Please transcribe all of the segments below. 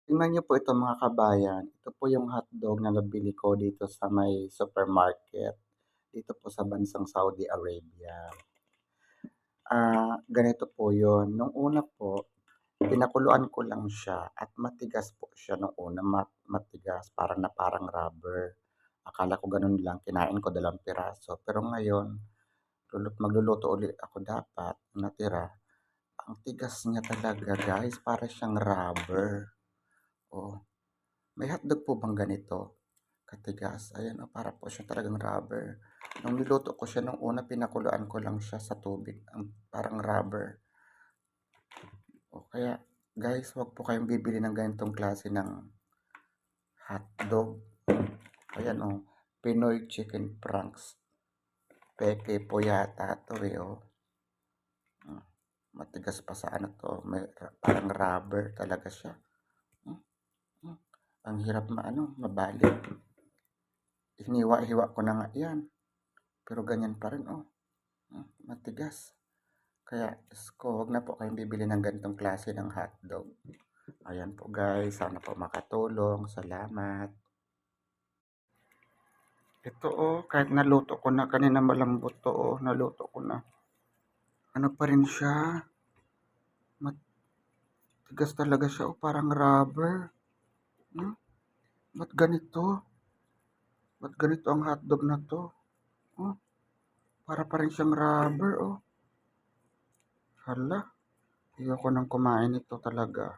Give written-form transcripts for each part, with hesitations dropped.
Tingnan niyo po ito mga kabayan, ito po yung hotdog na nabili ko dito sa may supermarket, dito po sa bansang Saudi Arabia. Ganito po yun, nung una po, pinakuluan ko lang siya at matigas po siya nung una, matigas parang rubber. Akala ko ganun lang, kinain ko 2 piraso. Pero ngayon, magluluto uli ako dapat, natira. Ang tigas niya talaga guys, para siyang rubber. Oh. May hotdog po bang ganito katigas? Ayan, oh, para po siya talagang rubber. Nung niluto ko siya nung una, pinakuluan ko lang siya sa tubig, ang parang rubber. O kaya, guys, wag po kayong bibili ng ganitong klase ng hotdog. Ayan, oh, Pinoy Chicken Pranks. Peke po yata to eh, oh. Matigas pa sa ano to, parang rubber talaga siya. Hmm, hmm. Ang hirap mabalik. Hiniwa-hiwa ko na nga yan. Pero ganyan pa rin, oh. Matigas. Kaya, Diyos ko, huwag na po kayong bibili ng ganitong klase ng hotdog. Ayan po guys, sana po makatulong. Salamat. Ito oh, kahit naluto ko na, kanina malambot to oh, naluto ko na. Ano pa rin siya? Matigas talaga siya oh, parang rubber. Hmm? Ba't ganito? Ba't ganito ang hotdog na to? Oh, para pa rin siyang rubber oh. Hala, ayoko nang kumain ito talaga.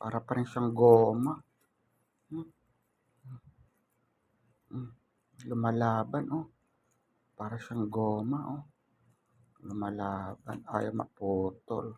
Para pa rin siyang goma. Hmm, hmm. Lumalaban oh. Para siyang goma oh. Lumalaban, ayaw maputol.